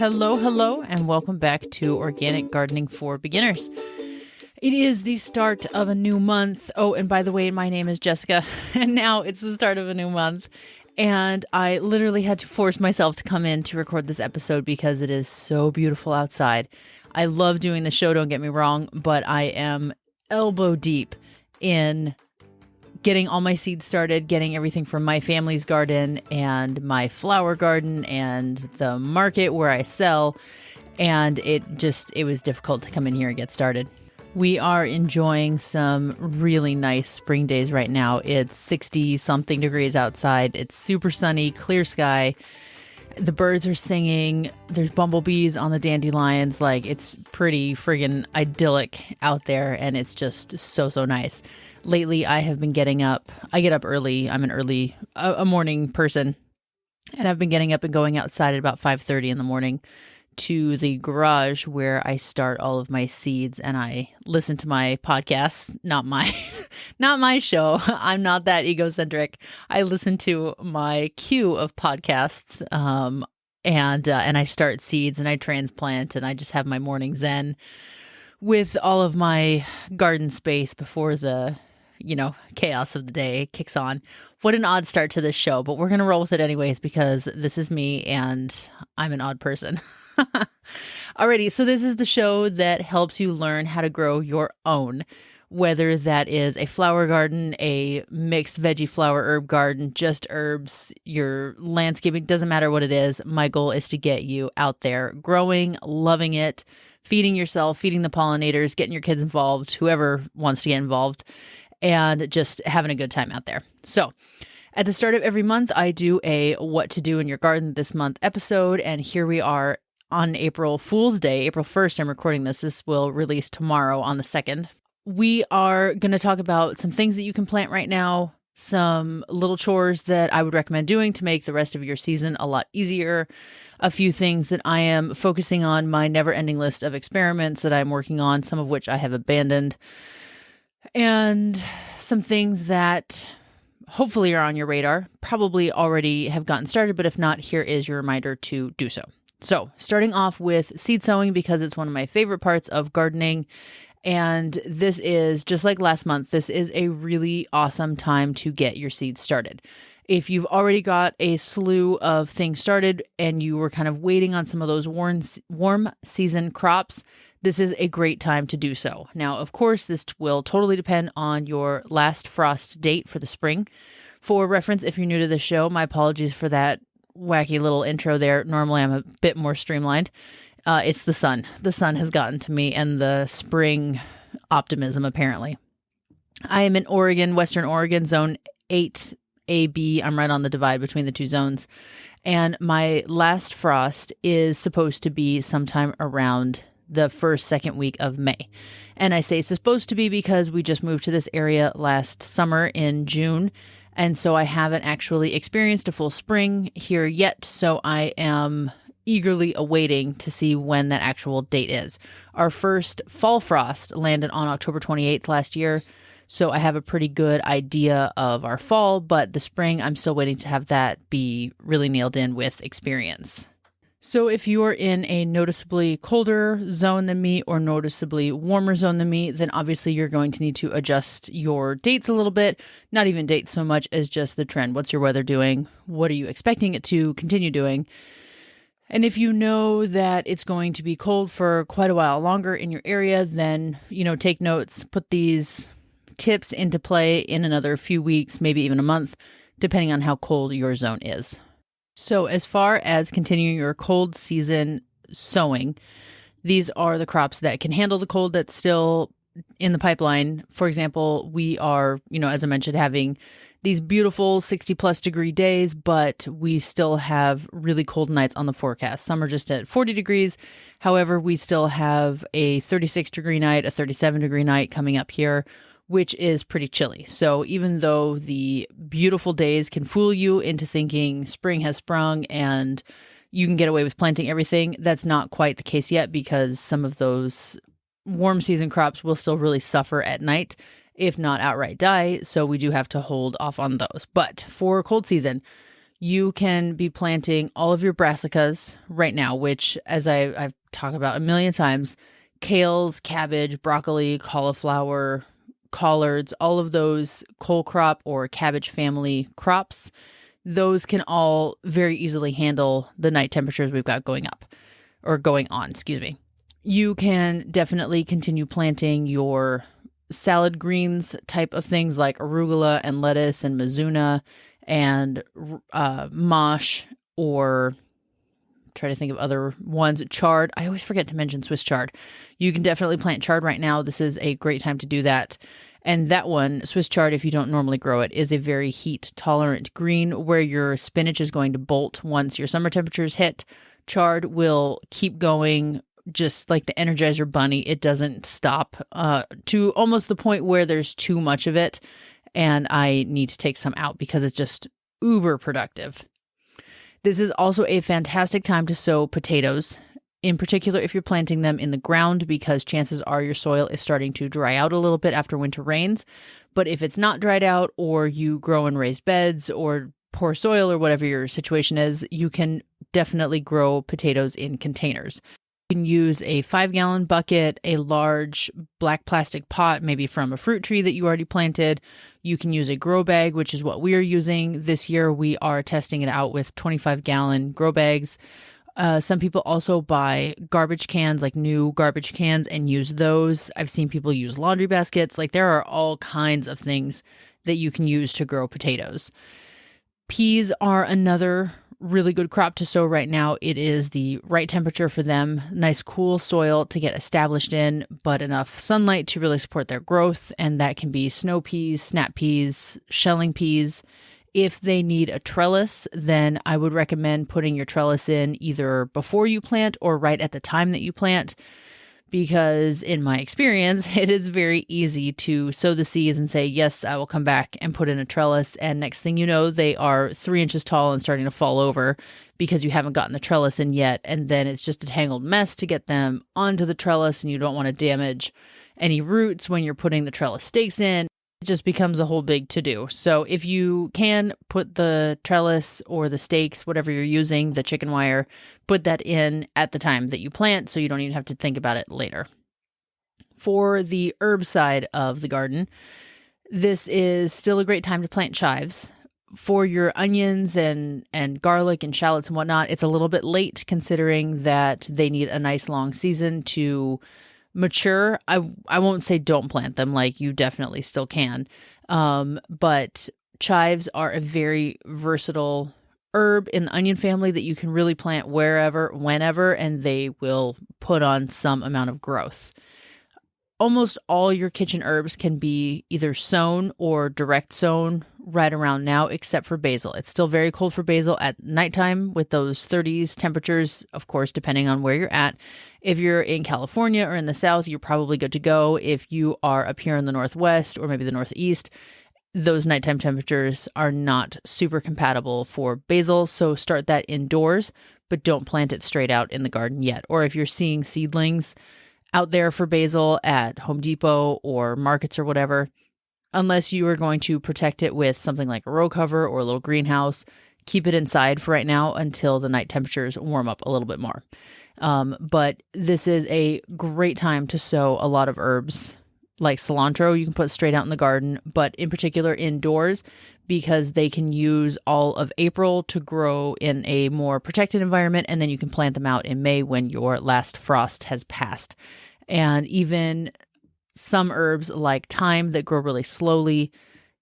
Hello, hello, and welcome back to Organic Gardening for Beginners. It is the start of a new month. Oh, and by the way, my name is Jessica, and now it's the start of a new month. And I literally had to force myself to come in to record this episode because it is so beautiful outside. I love doing the show, don't get me wrong, but I am elbow deep in getting all my seeds started, getting everything from my family's garden and my flower garden and the market where I sell. And it was difficult to come in here and get started. We are enjoying some really nice spring days right now. It's 60 something degrees outside. It's super sunny, clear sky. The birds are singing. There's bumblebees on the dandelions. Like, it's pretty friggin' idyllic out there, and it's just so nice. Lately, I have been getting up. I get up early. I'm a morning person, and I've been getting up and going outside at about 5:30 in the morning to the garage where I start all of my seeds, and I listen to my podcasts, not my show. I'm not that egocentric. I listen to my queue of podcasts, and I start seeds and I transplant, and I just have my morning zen with all of my garden space before the chaos of the day kicks on. What an odd start to this show, but we're going to roll with it anyways because this is me and I'm an odd person. Alrighty, so this is the show that helps you learn how to grow your own, whether that is a flower garden, a mixed veggie flower herb garden, just herbs, your landscaping, doesn't matter what it is. My goal is to get you out there growing, loving it, feeding yourself, feeding the pollinators, getting your kids involved, whoever wants to get involved, and just having a good time out there. So at the start of every month, I do a What to Do in Your Garden This Month episode, and here we are on April Fool's Day, April 1st. I'm recording this. This will release tomorrow on the 2nd. We are going to talk about some things that you can plant right now, some little chores that I would recommend doing to make the rest of your season a lot easier, a few things that I am focusing on my never-ending list of experiments that I'm working on, some of which I have abandoned, and some things that hopefully are on your radar, probably already have gotten started, but if not, here is your reminder to do so. So starting off with seed sowing, because it's one of my favorite parts of gardening. And this is just like last month, this is a really awesome time to get your seeds started. If you've already got a slew of things started and you were kind of waiting on some of those warm season crops, this is a great time to do so. Now, of course, this will totally depend on your last frost date for the spring. For reference, if you're new to the show, my apologies for that wacky little intro there. Normally, I'm a bit more streamlined. It's the sun. The sun has gotten to me and the spring optimism, apparently. I am in Oregon, Western Oregon, zone 8AB. I'm right on the divide between the two zones. And my last frost is supposed to be sometime around the second week of May. And I say supposed to be because we just moved to this area last summer in June. And so I haven't actually experienced a full spring here yet. So I am eagerly awaiting to see when that actual date is. Our first fall frost landed on October 28th last year. So I have a pretty good idea of our fall, but the spring, I'm still waiting to have that be really nailed in with experience. So if you're in a noticeably colder zone than me or noticeably warmer zone than me, then obviously you're going to need to adjust your dates a little bit. Not even dates so much as just the trend. What's your weather doing? What are you expecting it to continue doing? And if you know that it's going to be cold for quite a while longer in your area, then, take notes, put these tips into play in another few weeks, maybe even a month, depending on how cold your zone is. So as far as continuing your cold season sowing, these are the crops that can handle the cold that's still in the pipeline. For example, we are, as I mentioned, having these beautiful 60 plus degree days, but we still have really cold nights on the forecast. Some are just at 40 degrees. However, we still have a 36 degree night, a 37 degree night coming up here, which is pretty chilly. So even though the beautiful days can fool you into thinking spring has sprung and you can get away with planting everything, that's not quite the case yet because some of those warm season crops will still really suffer at night, if not outright die. So we do have to hold off on those. But for cold season, You can be planting all of your brassicas right now, which, as I've talked about a million times, kales, cabbage, broccoli, cauliflower, collards, all of those cole crop or cabbage family crops, those can all very easily handle the night temperatures we've got going on, excuse me. You can definitely continue planting your salad greens type of things like arugula and lettuce and mizuna and mosh, or try to think of other ones. Chard. I always forget to mention Swiss chard. You can definitely plant chard right now. This is a great time to do that. And that one, Swiss chard, if you don't normally grow it, is a very heat tolerant green where your spinach is going to bolt once your summer temperatures hit. Chard will keep going just like the Energizer Bunny. It doesn't stop to almost the point where there's too much of it. And I need to take some out because it's just uber productive. This is also a fantastic time to sow potatoes, in particular if you're planting them in the ground, because chances are your soil is starting to dry out a little bit after winter rains. But if it's not dried out, or you grow in raised beds or poor soil or whatever your situation is, you can definitely grow potatoes in containers. You can use a 5-gallon bucket, a large black plastic pot, maybe from a fruit tree that you already planted. You can use a grow bag, which is what we are using this year. We are testing it out with 25-gallon grow bags. Some people also buy garbage cans, like new garbage cans, and use those. I've seen people use laundry baskets. Like, there are all kinds of things that you can use to grow potatoes. Peas are another really good crop to sow right now. It is the right temperature for them, nice cool soil to get established in, but enough sunlight to really support their growth. And that can be snow peas, snap peas, shelling peas. If they need a trellis, then I would recommend putting your trellis in either before you plant or right at the time that you plant, because in my experience, it is very easy to sow the seeds and say, yes, I will come back and put in a trellis. And next thing you know, they are 3 inches tall and starting to fall over because you haven't gotten the trellis in yet. And then it's just a tangled mess to get them onto the trellis, and you don't want to damage any roots when you're putting the trellis stakes in. It just becomes a whole big to-do. So if you can put the trellis or the stakes, whatever you're using, the chicken wire, put that in at the time that you plant so you don't even have to think about it later. For the herb side of the garden, this is still a great time to plant chives. For your onions and garlic and shallots and whatnot, it's a little bit late considering that they need a nice long season to mature. I won't say don't plant them, like you definitely still can. But chives are a very versatile herb in the onion family that you can really plant wherever, whenever, and they will put on some amount of growth. Almost all your kitchen herbs can be either sown or direct sown right around now, except for basil. It's still very cold for basil at nighttime with those 30s temperatures, of course, depending on where you're at. If you're in California or in the South, you're probably good to go. If you are up here in the Northwest or maybe the Northeast, those nighttime temperatures are not super compatible for basil. So start that indoors, but don't plant it straight out in the garden yet. Or if you're seeing seedlings out there for basil at Home Depot or markets or whatever, unless you are going to protect it with something like a row cover or a little greenhouse, keep it inside for right now until the night temperatures warm up a little bit more. But this is a great time to sow a lot of herbs like cilantro. You can put straight out in the garden, but in particular indoors, because they can use all of April to grow in a more protected environment. And then you can plant them out in May when your last frost has passed. And even some herbs like thyme that grow really slowly,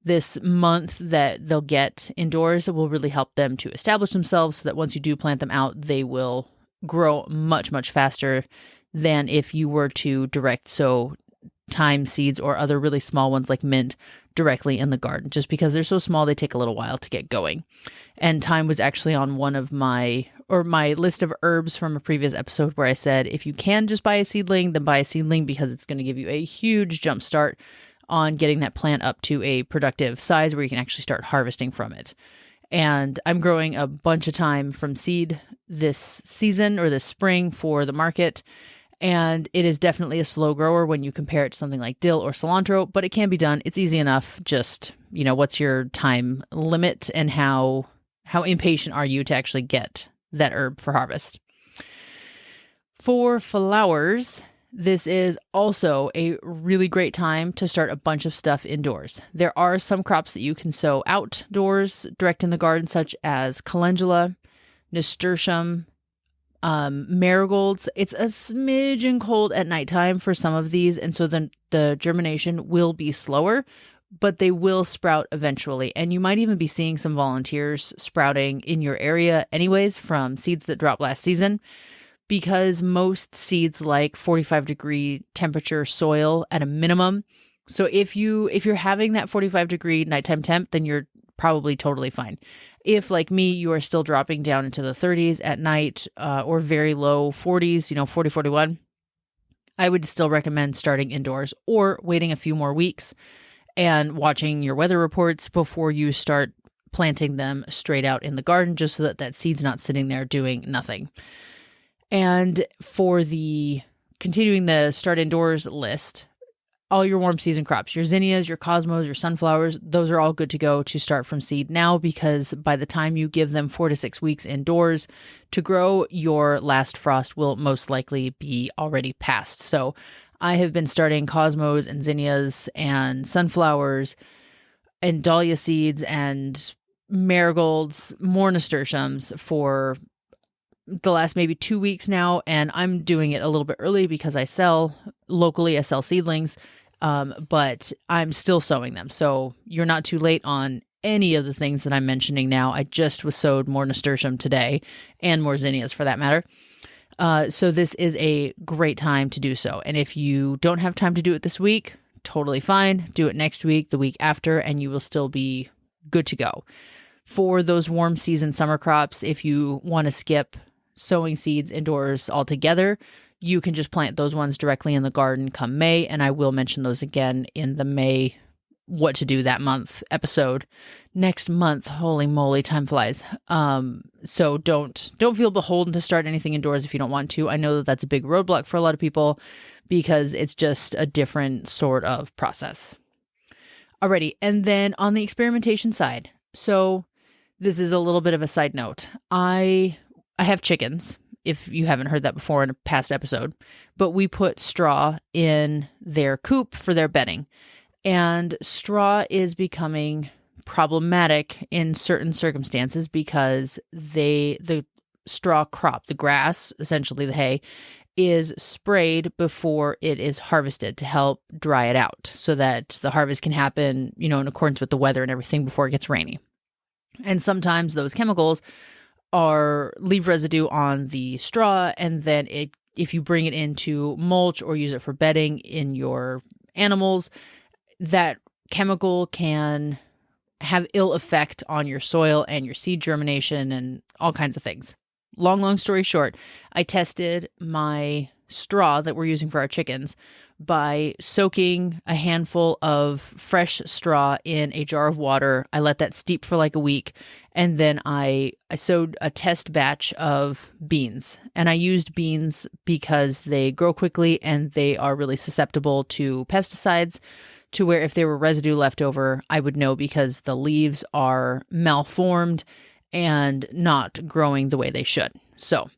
this month that they'll get indoors will really help them to establish themselves so that once you do plant them out, they will grow much, much faster than if you were to direct sow thyme seeds or other really small ones like mint directly in the garden. Just because they're so small, they take a little while to get going. And thyme was actually on one of my list of herbs from a previous episode where I said, if you can just buy a seedling, then buy a seedling, because it's going to give you a huge jump start on getting that plant up to a productive size where you can actually start harvesting from it. And I'm growing a bunch of thyme from seed this season or this spring for the market. And it is definitely a slow grower when you compare it to something like dill or cilantro, but it can be done. It's easy enough. Just, what's your time limit and how how impatient are you to actually get that herb for harvest? For flowers, this is also a really great time to start a bunch of stuff indoors. There are some crops that you can sow outdoors, direct in the garden, such as calendula, nasturtium, marigolds. It's a smidgen cold at nighttime for some of these, and so then the germination will be slower, but they will sprout eventually. And you might even be seeing some volunteers sprouting in your area anyways from seeds that dropped last season, because most seeds like 45-degree temperature soil at a minimum. So if you're having that 45-degree nighttime temp, then you're probably totally fine. If, like me, you are still dropping down into the 30s at night or very low 40s, 40, 41, I would still recommend starting indoors or waiting a few more weeks and watching your weather reports before you start planting them straight out in the garden, just so that that seed's not sitting there doing nothing. And for the continuing the start indoors list, all your warm season crops, your zinnias, your cosmos, your sunflowers, those are all good to go to start from seed now, because by the time you give them 4 to 6 weeks indoors to grow, your last frost will most likely be already past. So I have been starting cosmos and zinnias and sunflowers and dahlia seeds and marigolds, more nasturtiums for the last maybe 2 weeks now, and I'm doing it a little bit early because I sell locally. I sell seedlings, but I'm still sowing them. So you're not too late on any of the things that I'm mentioning now. I just was sowed more nasturtium today, and more zinnias for that matter. So this is a great time to do so. And if you don't have time to do it this week, totally fine. Do it next week, the week after, and you will still be good to go. For those warm season summer crops, if you want to skip sowing seeds indoors altogether, you can just plant those ones directly in the garden come May, and I will mention those again in the May what to do that month episode next month. Holy moly, time flies. So don't feel beholden to start anything indoors if you don't want to. I know that that's a big roadblock for a lot of people because it's just a different sort of process. Alrighty, and then on the experimentation side, so this is a little bit of a side note. I have chickens, if you haven't heard that before in a past episode, but we put straw in their coop for their bedding. And straw is becoming problematic in certain circumstances because the straw crop, the grass, essentially the hay, is sprayed before it is harvested to help dry it out so that the harvest can happen, in accordance with the weather and everything before it gets rainy. And sometimes those chemicals leave residue on the straw, and then if you bring it into mulch or use it for bedding in your animals, that chemical can have ill effect on your soil and your seed germination and all kinds of things. Long story short, I tested my straw that we're using for our chickens by soaking a handful of fresh straw in a jar of water. I let that steep for like a week, and then I sowed a test batch of beans. And I used beans because they grow quickly and they are really susceptible to pesticides, to where if there were residue left over, I would know because the leaves are malformed and not growing the way they should. So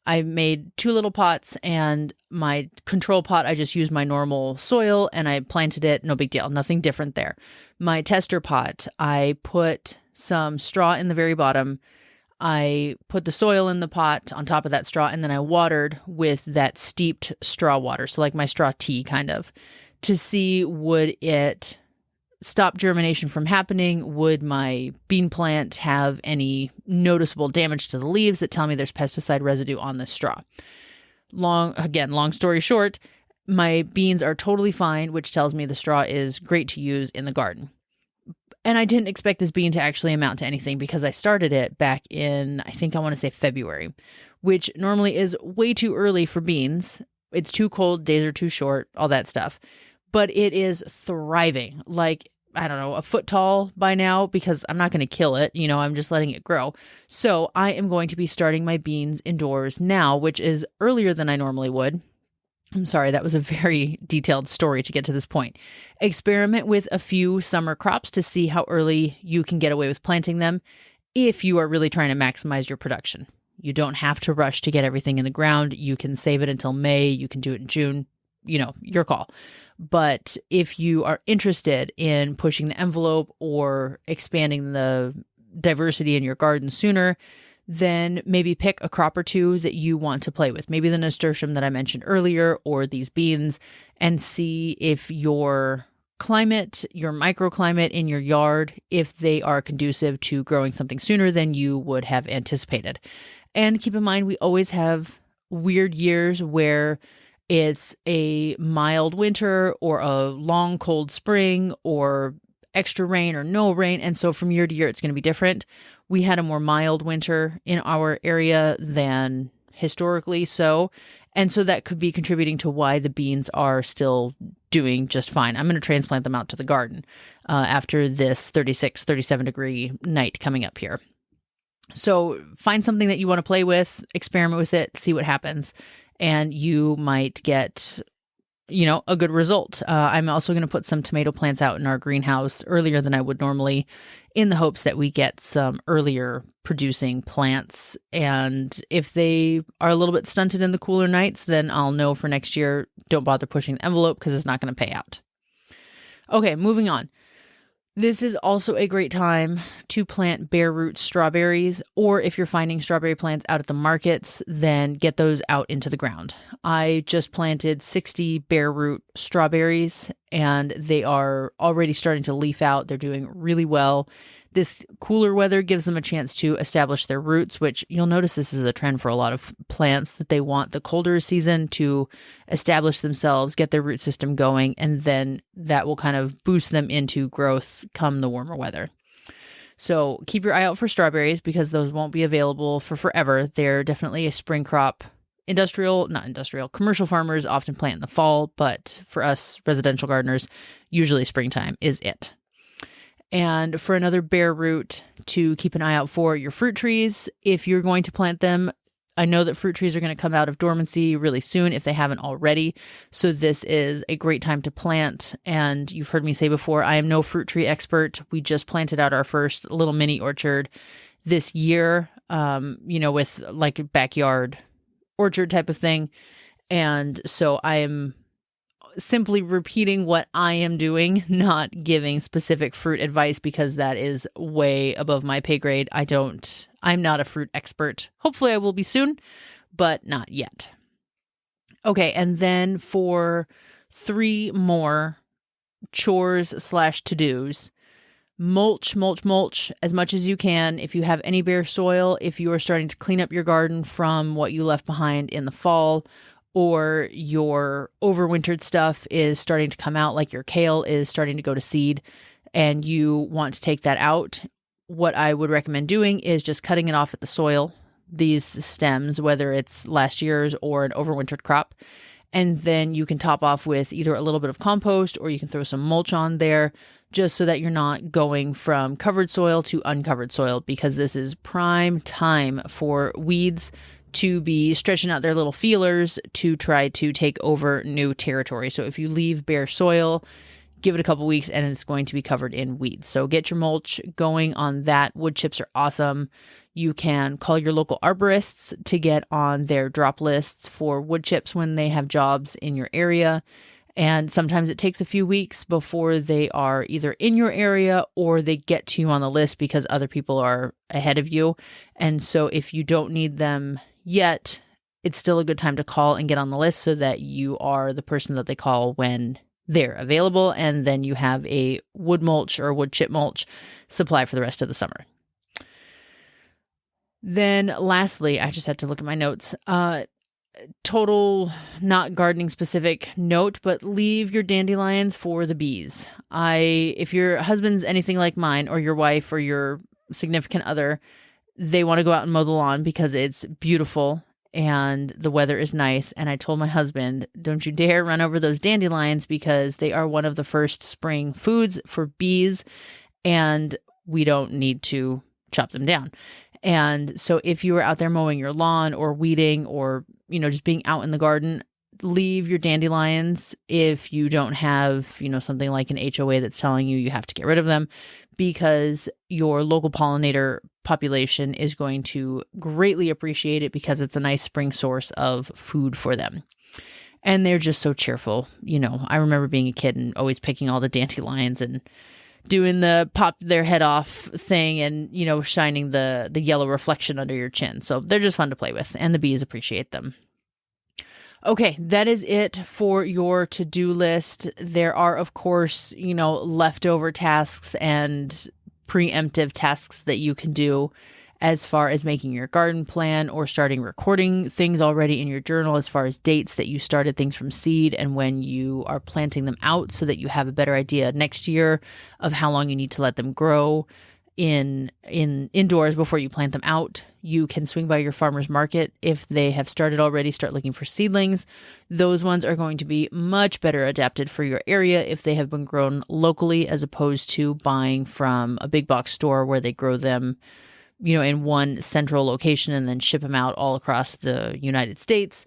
I made 2 little pots, and my control pot, I just used my normal soil and I planted it. No big deal. Nothing different there. My tester pot, I put some straw in the very bottom. I put the soil in the pot on top of that straw, and then I watered with that steeped straw water. So like my straw tea kind of, to see would it stop germination from happening? Would my bean plant have any noticeable damage to the leaves that tell me there's pesticide residue on the straw? Long story short, my beans are totally fine, which tells me the straw is great to use in the garden. And I didn't expect this bean to actually amount to anything because I started it back in, I want to say February, which normally is way too early for beans. It's too cold, days are too short, all that stuff. But it is thriving, like, I don't know, a foot tall by now, because I'm not going to kill it. I'm just letting it grow. So I am going to be starting my beans indoors now, which is earlier than I normally would. I'm sorry, that was a very detailed story to get to this point. Experiment with a few summer crops to see how early you can get away with planting them. if you are really trying to maximize your production. You don't have to rush to get everything in the ground. You can save it until May. You can do it in June. Your call. But if you are interested in pushing the envelope or expanding the diversity in your garden sooner, then maybe pick a crop or two that you want to play with. Maybe the nasturtium that I mentioned earlier or these beans, and see if your climate, your microclimate in your yard, if they are conducive to growing something sooner than you would have anticipated. And keep in mind, we always have weird years where it's a mild winter or a long cold spring or extra rain or no rain. And so from year to year, it's going to be different. We had a more mild winter in our area than historically so. And so that could be contributing to why the beans are still doing just fine. I'm going to transplant them out to the garden after this 36, 37 degree night coming up here. So find something that you want to play with, experiment with it, see what happens, and you might get, a good result. I'm also going to put some tomato plants out in our greenhouse earlier than I would normally, in the hopes that we get some earlier producing plants. And if they are a little bit stunted in the cooler nights, then I'll know for next year, don't bother pushing the envelope because it's not going to pay out. Okay, moving on. This is also a great time to plant bare root strawberries, or if you're finding strawberry plants out at the markets, then get those out into the ground. I just planted 60 bare root strawberries and they are already starting to leaf out. They're doing really well. This cooler weather gives them a chance to establish their roots, which you'll notice this is a trend for a lot of plants, that they want the colder season to establish themselves, get their root system going, and then that will kind of boost them into growth come the warmer weather. So keep your eye out for strawberries because those won't be available for forever. They're definitely a spring crop. Commercial farmers often plant in the fall, but for us residential gardeners, usually springtime is it. And for another bare root to keep an eye out for, your fruit trees. If you're going to plant them, I know that fruit trees are going to come out of dormancy really soon if they haven't already. So this is a great time to plant. And you've heard me say before, I am no fruit tree expert. We just planted out our first little mini orchard this year, with like a backyard orchard type of thing. And so I am simply repeating what I am doing, not giving specific fruit advice because that is way above my pay grade. I'm not a fruit expert. Hopefully I will be soon, but not yet. Okay. And then for 3 more chores / to-dos, mulch as much as you can. If you have any bare soil, if you are starting to clean up your garden from what you left behind in the fall, or your overwintered stuff is starting to come out, like your kale is starting to go to seed, and you want to take that out, what I would recommend doing is just cutting it off at the soil, these stems, whether it's last year's or an overwintered crop. And then you can top off with either a little bit of compost or you can throw some mulch on there, just so that you're not going from covered soil to uncovered soil, because this is prime time for weeds to be stretching out their little feelers to try to take over new territory. So if you leave bare soil, give it a couple weeks and it's going to be covered in weeds. So get your mulch going on that. Wood chips are awesome. You can call your local arborists to get on their drop lists for wood chips when they have jobs in your area. And sometimes it takes a few weeks before they are either in your area or they get to you on the list because other people are ahead of you. And so if you don't need them yet, it's still a good time to call and get on the list so that you are the person that they call when they're available. And then you have a wood mulch or wood chip mulch supply for the rest of the summer. Then lastly, I just had to look at my notes. Total, not gardening specific note, but leave your dandelions for the bees. If your husband's anything like mine, or your wife or your significant other, they want to go out and mow the lawn because it's beautiful and the weather is nice. And I told my husband, don't you dare run over those dandelions because they are one of the first spring foods for bees and we don't need to chop them down. And so if you were out there mowing your lawn or weeding or, just being out in the garden, leave your dandelions if you don't have, something like an HOA that's telling you have to get rid of them, because your local pollinator population is going to greatly appreciate it because it's a nice spring source of food for them. And they're just so cheerful. I remember being a kid and always picking all the dandelions and doing the pop their head off thing and, shining the yellow reflection under your chin. So they're just fun to play with, and the bees appreciate them. Okay, that is it for your to-do list. There are, of course, leftover tasks and preemptive tasks that you can do as far as making your garden plan or starting recording things already in your journal as far as dates that you started things from seed and when you are planting them out so that you have a better idea next year of how long you need to let them grow in indoors before you plant them out. You can swing by your farmer's market if they have started already, start looking for seedlings. Those ones are going to be much better adapted for your area if they have been grown locally as opposed to buying from a big box store where they grow them in one central location and then ship them out all across the United States.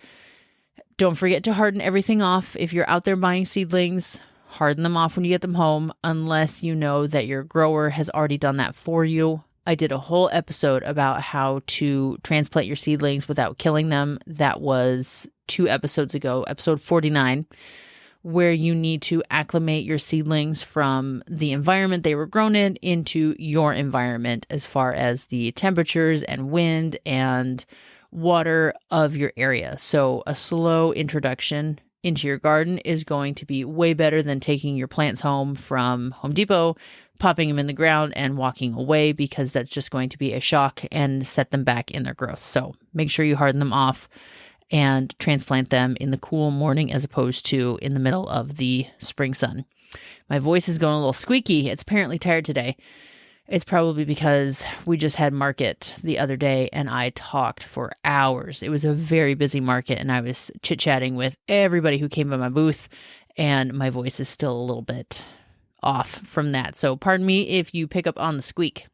Don't forget to harden everything off. If you're out there buying seedlings, harden them off when you get them home, unless you know that your grower has already done that for you. I did a whole episode about how to transplant your seedlings without killing them. That was 2 episodes ago, episode 49. Where you need to acclimate your seedlings from the environment they were grown in into your environment as far as the temperatures and wind and water of your area. So a slow introduction into your garden is going to be way better than taking your plants home from Home Depot, popping them in the ground and walking away, because that's just going to be a shock and set them back in their growth. So make sure you harden them off and transplant them in the cool morning as opposed to in the middle of the spring sun. My voice is going a little squeaky. It's apparently tired today. It's probably because we just had market the other day and I talked for hours. It was a very busy market and I was chit-chatting with everybody who came by my booth, and my voice is still a little bit off from that. So pardon me if you pick up on the squeak.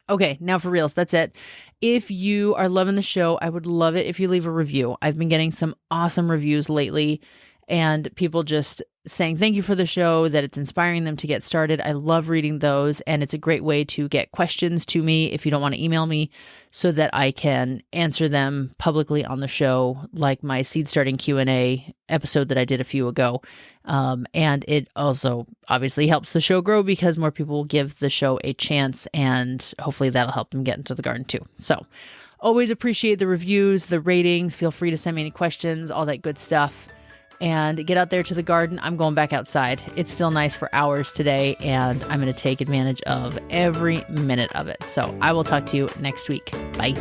Okay, now for reals, that's it. If you are loving the show, I would love it if you leave a review. I've been getting some awesome reviews lately, and people just saying thank you for the show, that it's inspiring them to get started. I love reading those, and it's a great way to get questions to me if you don't want to email me, so that I can answer them publicly on the show, like my seed starting Q&A episode that I did a few ago. And it also obviously helps the show grow because more people will give the show a chance, and hopefully that'll help them get into the garden too. So always appreciate the reviews, the ratings. Feel free to send me any questions, all that good stuff. And get out there to the garden. I'm going back outside. It's still nice for hours today, and I'm going to take advantage of every minute of it. So I will talk to you next week. Bye.